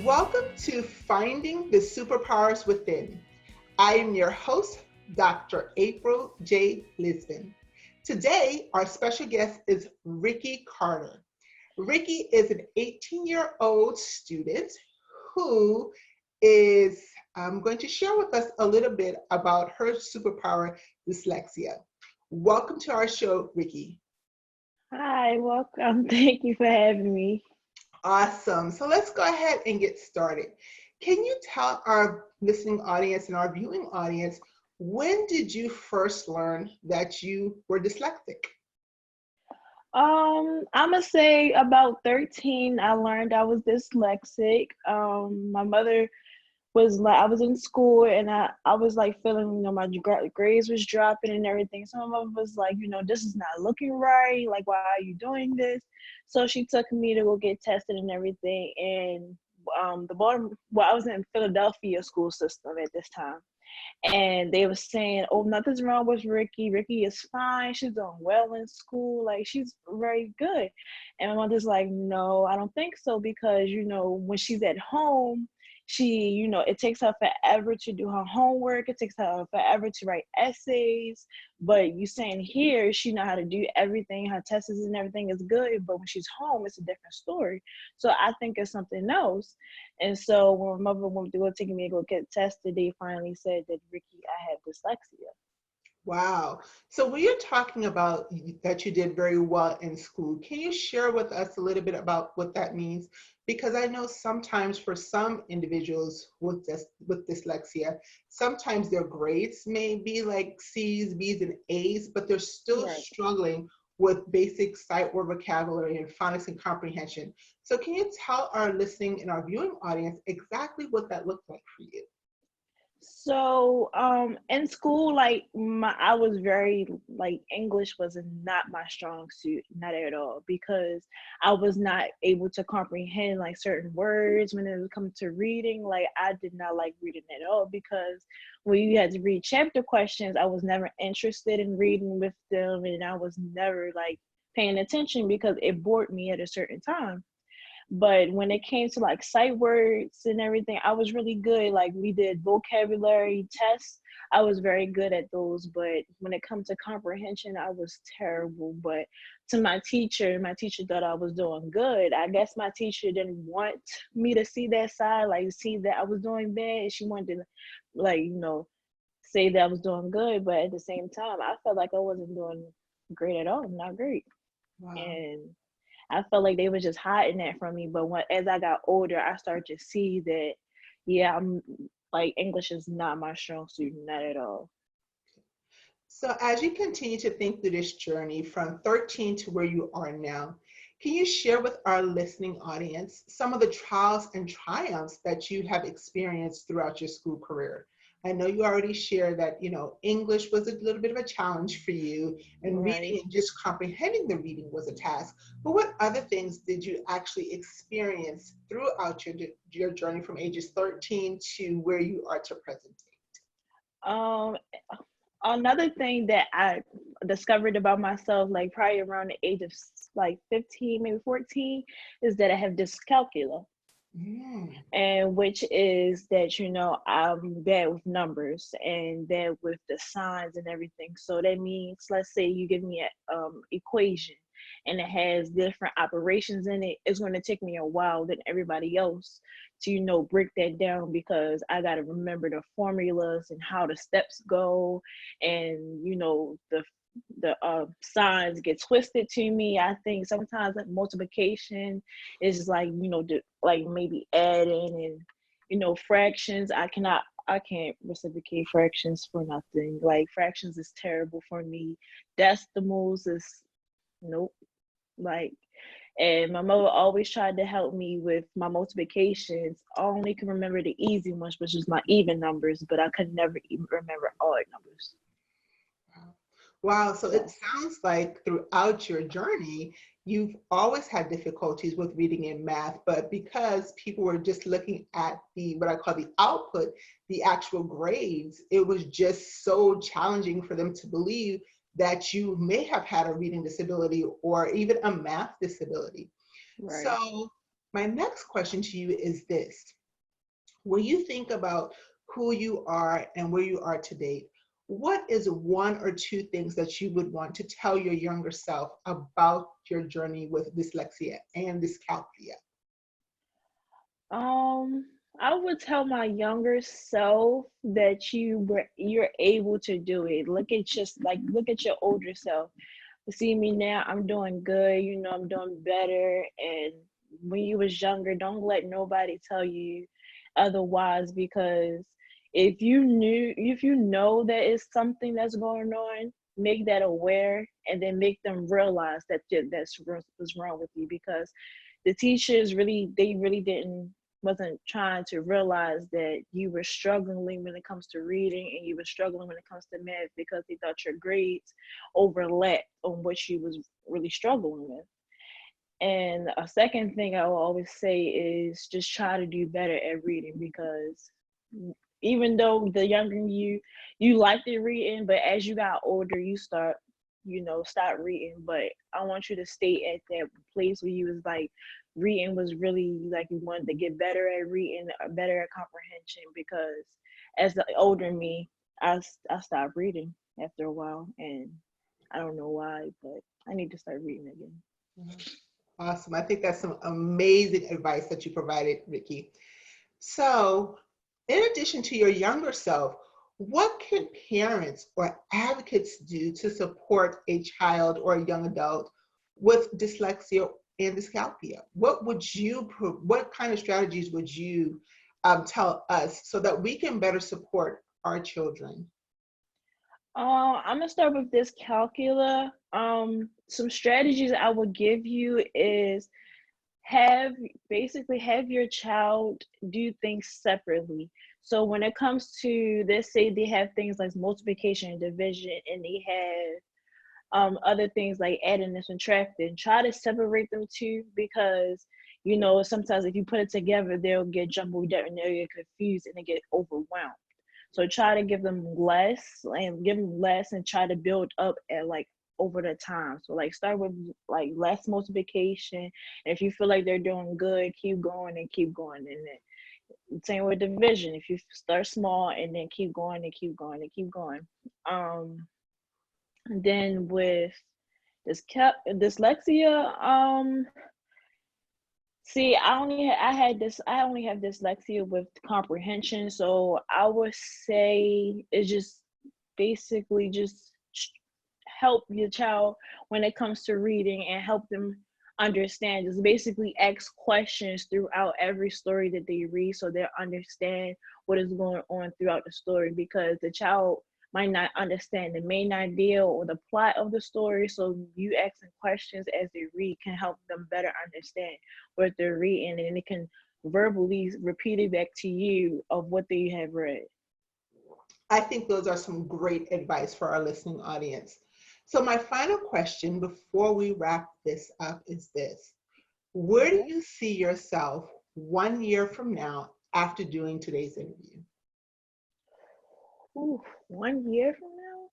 Welcome to Finding the Superpowers Within. I am your host, Dr. April J. Lisbon. Today, our special guest is Ricki Carter. Ricki is an 18-year-old student who is going to share with us a little bit about her superpower, dyslexia. Welcome to our show, Ricki. Hi, welcome. Thank you for having me. Awesome. So let's go ahead and get started. Can you tell our listening audience and our viewing audience, when did you first learn that you were dyslexic? I'm gonna say about 13, I learned I was dyslexic. My mother was like, I was in school and I was like feeling, my grades was dropping and everything. So my mother was like, this is not looking right. Like, why are you doing this? So she took me to go get tested and everything. And I was in Philadelphia school system at this time. And they were saying, "Oh, nothing's wrong with Ricki. Ricki is fine. She's doing well in school. Like, she's very good." And my mother's like, "No, I don't think so, because when she's at home, it takes her forever to do her homework. It takes her forever to write essays. But you saying here she know how to do everything. Her tests and everything is good. But when she's home, it's a different story. So I think it's something else." And so when my mother went to go take me to go get tested, they finally said that, "Ricki, I have dyslexia." Wow. So when you're talking about that you did very well in school, can you share with us a little bit about what that means? Because I know sometimes for some individuals with dyslexia, sometimes their grades may be like C's, B's, and A's, but they're still Right. struggling with basic sight word vocabulary and phonics and comprehension. So can you tell our listening and our viewing audience exactly what that looked like for you? So, in school, like I was very like English was not my strong suit, not at all, because I was not able to comprehend like certain words when it was come to reading. Like I did not like reading at all, because when you had to read chapter questions, I was never interested in reading with them, and I was never like paying attention because it bored me at a certain time. But when it came to like sight words and everything, I was really good. Like we did vocabulary tests. I was very good at those. But when it comes to comprehension, I was terrible. But to my teacher thought I was doing good. I guess my teacher didn't want me to see that side, like see that I was doing bad. She wanted to like, say that I was doing good. But at the same time, I felt like I wasn't doing great at all, not great. Wow. And I felt like they was just hiding that from me. But as I got older, I started to see that, yeah, I'm like English is not my strong suit, not at all. So as you continue to think through this journey from 13 to where you are now, can you share with our listening audience some of the trials and triumphs that you have experienced throughout your school career? I know you already shared that, English was a little bit of a challenge for you, and Right. reading and just comprehending the reading was a task. But what other things did you actually experience throughout your journey from ages 13 to where you are to present? Um, Another thing that I discovered about myself, like probably around the age of like 15, maybe 14, is that I have dyscalculia. Mm, And which is that I'm bad with numbers and bad with the signs and everything. So that means, let's say you give me a equation and it has different operations in it, it's going to take me a while than everybody else to break that down, because I got to remember the formulas and how the steps go. And the signs get twisted to me. I think sometimes like multiplication is just like like maybe adding, and fractions. I can't reciprocate fractions for nothing. Like fractions is terrible for me. Decimals is nope. Like, and my mother always tried to help me with my multiplications. I only can remember the easy ones, which is my even numbers, but I could never even remember odd numbers. wow. Wow, so it So sounds like throughout your journey, you've always had difficulties with reading and math, but because people were just looking at the what I call the output, the actual grades, it was just so challenging for them to believe that you may have had a reading disability or even a math disability. right. So My next question to you is this. When you think about who you are and where you are today, what is one or two things that you would want to tell your younger self about your journey with dyslexia and dyscalculia? Um, I would tell my younger self that you're able to do it. Look at your older self. See me now, I'm doing good, I'm doing better. And when you was younger, don't let nobody tell you otherwise, because if you know that it's something that's going on, make that aware and then make them realize that what's wrong with you, because the teachers really didn't wasn't trying to realize that you were struggling when it comes to reading and you were struggling when it comes to math, because they thought your grades overlapped on what you was really struggling with. And a second thing I will always say is just try to do better at reading, because even though the younger you liked it reading, but as you got older, you start reading. But I want you to stay at that place where you was like reading was really like you wanted to get better at reading, better at comprehension. Because as the older me, I stopped reading after a while, and I don't know why, but I need to start reading again. Mhm. Awesome. I think that's some amazing advice that you provided, Ricki. So, in addition to your younger self, what can parents or advocates do to support a child or a young adult with dyslexia and dyscalculia? What kind of strategies would you tell us so that we can better support our children? I'm gonna start with this calcula. Some strategies I would give you is have have your child do things separately. So when it comes to, let's say they have things like multiplication and division, and they have other things like adding and subtracting, try to separate them too, because sometimes if you put it together, they'll get jumbled up and they'll get confused and they get overwhelmed. So try to give them less and try to build up at like over the time. So like start with like less multiplication. And if you feel like they're doing good, keep going and keep going. And then same with division. If you start small and then keep going and keep going and keep going. And then with dyslexia, see, I only have dyslexia with comprehension, so I would say it's just basically just help your child when it comes to reading and help them understand. Just basically ask questions throughout every story that they read, so they understand what is going on throughout the story, because the child might not understand the main idea or the plot of the story. So you asking questions as they read can help them better understand what they're reading, and it can verbally repeat it back to you of what they have read. I think those are some great advice for our listening audience. So, my final question before we wrap this up is this. Where do Okay. you see yourself 1 year from now after doing today's interview? Ooh, 1 year from now?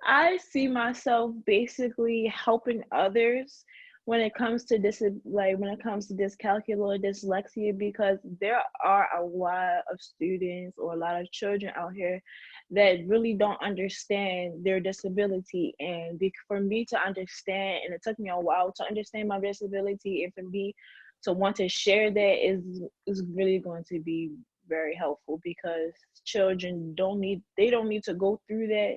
I see myself basically helping others when it comes to when it comes to dyscalculia or dyslexia, because there are a lot of students or a lot of children out here that really don't understand their disability. And for me to understand, and it took me a while to understand my disability, and for me to want to share that is really going to be very helpful, because children don't need to go through that.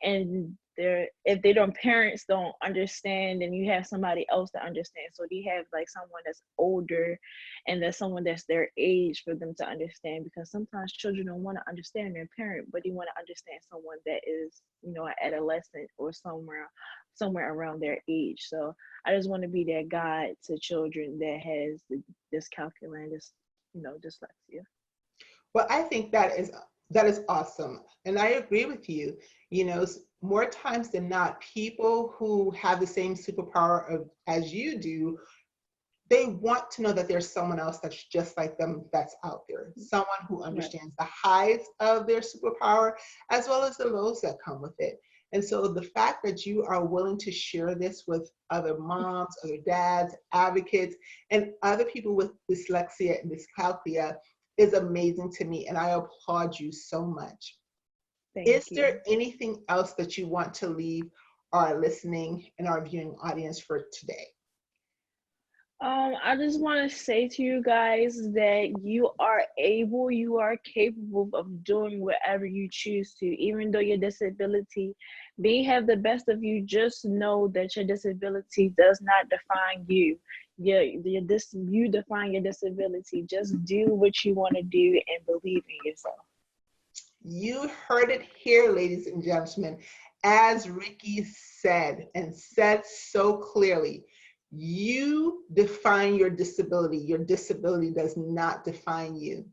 And they're if they don't parents don't understand, and you have somebody else to understand, so they have like someone that's older and there's someone that's their age for them to understand, because sometimes children don't want to understand their parent, but they want to understand someone that is an adolescent or somewhere around their age. So I just want to be that guide to children that has this calculus, dyslexia. Well, I think that is awesome, and I agree with you. More times than not, people who have the same superpower as you do, they want to know that there's someone else that's just like them that's out there, someone who Right. understands the highs of their superpower as well as the lows that come with it. And so the fact that you are willing to share this with other moms, other dads, advocates, and other people with dyslexia and dyscalculia is amazing to me, and I applaud you so much. Thank Is you. there anything else that you want to leave our listening and our viewing audience for today? I just want to say to you guys that you are able, you are capable of doing whatever you choose to, even though your disability may have the best of you. Just know that your disability does not define you. You define your disability. Just do what you want to do and believe in yourself. You heard it here, ladies and gentlemen. As Ricki said, and said so clearly, you define your disability. Your disability does not define you.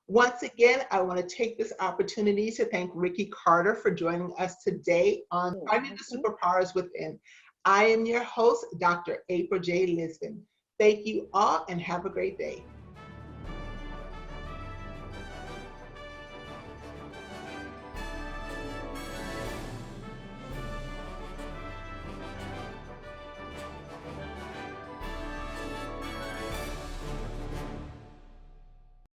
Once again, I want to take this opportunity to thank Ricki Carter for joining us today on You're Finding the welcome. Superpowers Within. I am your host, Dr. April J. Lisbon. Thank you all and have a great day.